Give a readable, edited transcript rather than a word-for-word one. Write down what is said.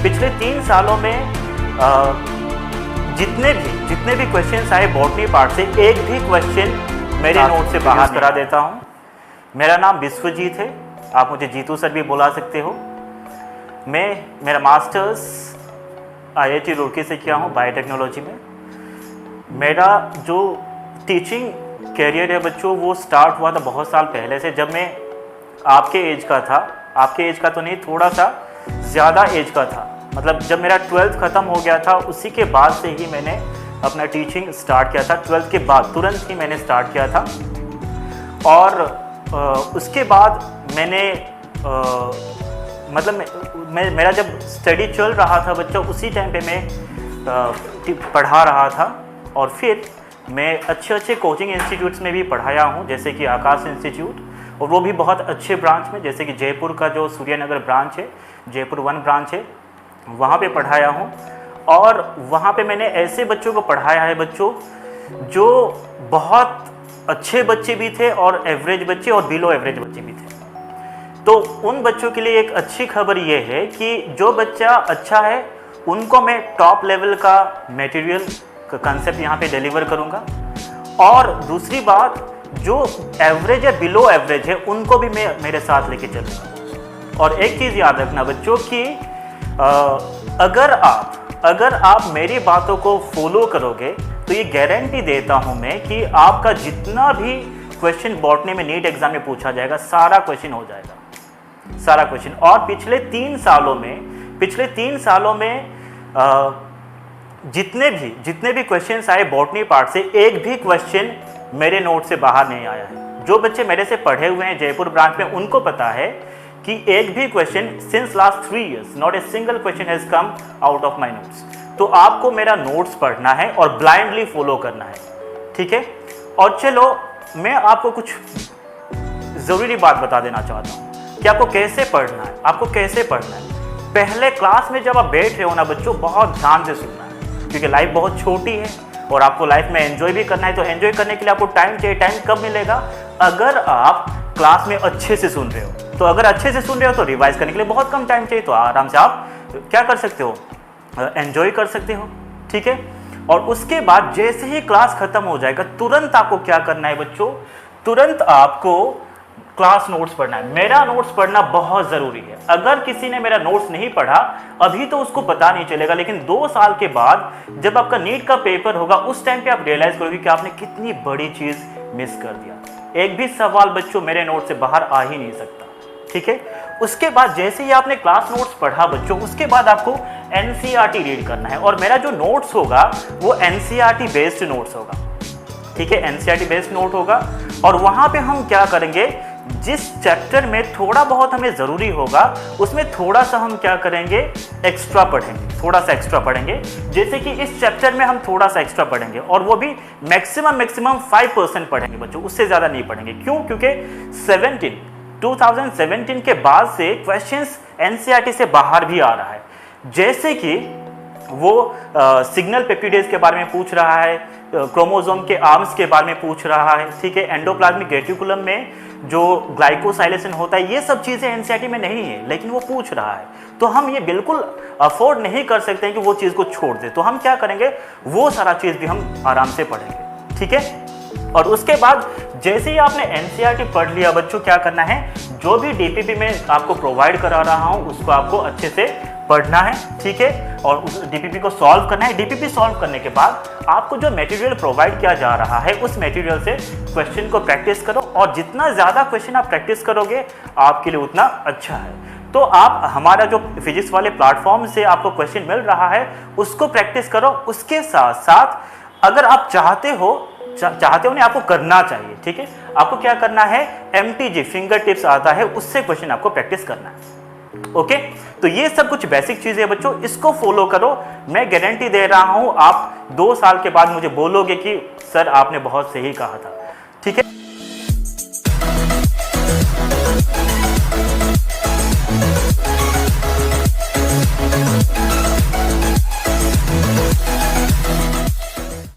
पिछले 3 सालों में जितने भी क्वेश्चंस आए बॉटनी पार्ट से, एक भी क्वेश्चन मेरे नोट से बाहर करा देता हूँ। मेरा नाम विश्वजीत है, आप मुझे जीतू सर भी बुला सकते हो। मेरा मास्टर्स IIT रुड़की से किया हूँ बायोटेक्नोलॉजी में। मेरा जो टीचिंग कैरियर है बच्चों, वो स्टार्ट हुआ था बहुत साल पहले से, जब मैं आपके एज का था। आपके एज का तो नहीं, थोड़ा सा ज़्यादा एज का था। मतलब जब मेरा 12th ख़त्म हो गया था, उसी के बाद से ही मैंने अपना टीचिंग स्टार्ट किया था। 12th के बाद तुरंत ही मैंने स्टार्ट किया था। और उसके बाद मैंने मेरा जब स्टडी चल रहा था बच्चों, उसी टाइम पे मैं पढ़ा रहा था। और फिर मैं अच्छे कोचिंग इंस्टीट्यूट्स में भी पढ़ाया हूँ, जैसे कि आकाश इंस्टीट्यूट, और वो भी बहुत अच्छे ब्रांच में, जैसे कि जयपुर का जो सूर्यनगर ब्रांच है, जयपुर 1 ब्रांच है, वहाँ पे पढ़ाया हूँ। और वहाँ पे मैंने ऐसे बच्चों को पढ़ाया है बच्चों, जो बहुत अच्छे बच्चे भी थे और एवरेज बच्चे और बिलो एवरेज बच्चे भी थे। तो उन बच्चों के लिए एक अच्छी खबर ये है कि जो बच्चा अच्छा है उनको मैं टॉप लेवल का मटेरियल का कंसेप्ट यहाँ पे डिलीवर करूँगा। और दूसरी बात, जो एवरेज या बिलो एवरेज है उनको भी मैं मेरे साथ लेके चलूँगा। और एक चीज़ याद रखना बच्चों कि अगर आप मेरी बातों को फॉलो करोगे तो ये गारंटी देता हूँ मैं कि आपका जितना भी क्वेश्चन बॉटनी में नीट एग्जाम में पूछा जाएगा, सारा क्वेश्चन हो जाएगा, सारा क्वेश्चन। और पिछले 3 सालों में जितने भी क्वेश्चंस आए बॉटनी पार्ट से, एक भी क्वेश्चन मेरे नोट से बाहर नहीं आया है। जो बच्चे मेरे से पढ़े हुए हैं जयपुर ब्रांच में, उनको पता है कि एक भी question since last 3 years not a single question has come out of my notes. तो आपको मेरा नोट्स पढ़ना है और ब्लाइंडली फॉलो करना है, ठीक है। और चलो मैं आपको कुछ ज़रूरी बात बता देना चाहता हूँ कि आपको कैसे पढ़ना है, पहले क्लास में जब आप बैठ रहे हो ना बच्चों, बहुत ध्यान से सुनना है, क्योंकि लाइफ बहुत छोटी है और आपको लाइफ में एंजॉय भी करना है। तो एंजॉय करने के लिए आपको टाइम चाहिए। टाइम कब मिलेगा? अगर आप क्लास में अच्छे से सुन रहे हो। तो अगर अच्छे से सुन रहे हो तो रिवाइज करने के लिए बहुत कम टाइम चाहिए, तो आराम से आप क्या कर सकते हो, एंजॉय कर सकते हो, ठीक है। और उसके बाद जैसे ही क्लास खत्म हो जाएगा, तुरंत आपको क्या करना है बच्चों, तुरंत आपको क्लास नोट्स पढ़ना है। मेरा नोट्स पढ़ना बहुत ज़रूरी है। अगर किसी ने मेरा नोट्स नहीं पढ़ा अभी तो उसको पता नहीं चलेगा, लेकिन 2 साल के बाद जब आपका नीट का पेपर होगा, उस टाइम पे आप रियलाइज करोगे कि आपने कितनी बड़ी चीज़ मिस कर दिया। एक भी सवाल बच्चों मेरे नोट से बाहर आ ही नहीं सकता, ठीक है। उसके बाद जैसे ही आपने क्लास नोट्स पढ़ा बच्चों, उसके बाद आपको NCERT रीड करना है। और मेरा जो नोट्स होगा वो NCERT बेस्ड नोट्स होगा, ठीक है, NCERT बेस्ड नोट होगा। और वहाँ पे हम क्या करेंगे, जिस चैप्टर में थोड़ा बहुत हमें ज़रूरी होगा उसमें थोड़ा सा हम क्या करेंगे, एक्स्ट्रा पढ़ेंगे, थोड़ा सा एक्स्ट्रा पढ़ेंगे। जैसे कि इस चैप्टर में हम थोड़ा सा एक्स्ट्रा पढ़ेंगे, और वो भी मैक्सिमम 5% पढ़ेंगे बच्चों, उससे ज़्यादा नहीं पढ़ेंगे। क्यों? क्योंकि 2017 के बाद से क्वेश्चंस NCERT से बाहर भी आ रहा है। जैसे कि वो सिग्नल पेप्टिडेज के बारे में पूछ रहा है, क्रोमोसोम के आर्म्स के बारे में पूछ रहा है, ठीक है, एंडोप्लाज्मिक रेटिकुलम में जो ग्लाइकोसाइलेशन होता है, ये सब चीज़ें NCERT में नहीं है, लेकिन वो पूछ रहा है। तो हम ये बिल्कुल अफोर्ड नहीं कर सकते हैं कि वो चीज़ को छोड़ दे। तो हम क्या करेंगे, वो सारा चीज़ भी हम आराम से पढ़ेंगे, ठीक है। और उसके बाद जैसे ही आपने NCERT पढ़ लिया बच्चों, क्या करना है, जो भी DPP में आपको प्रोवाइड करा रहा हूँ उसको आपको अच्छे से पढ़ना है, ठीक है। और उस DPP को सॉल्व करना है। DPP सॉल्व करने के बाद आपको जो मटेरियल प्रोवाइड किया जा रहा है उस मटेरियल से क्वेश्चन को प्रैक्टिस करो, और जितना ज़्यादा क्वेश्चन आप प्रैक्टिस करोगे आपके लिए उतना अच्छा है। तो आप हमारा जो फिजिक्स वाले प्लेटफॉर्म से आपको क्वेश्चन मिल रहा है उसको प्रैक्टिस करो। उसके साथ साथ अगर आप चाहते हो नहीं, आपको करना चाहिए, ठीक है। आपको क्या करना है, MTG फिंगर टिप्स आता है, उससे क्वेश्चन आपको प्रैक्टिस करना है, ओके। तो ये सब कुछ बेसिक चीज़ है बच्चों, इसको फॉलो करो। मैं गारंटी दे रहा हूँ आप 2 साल के बाद मुझे बोलोगे कि सर आपने बहुत सही कहा था, ठीक है।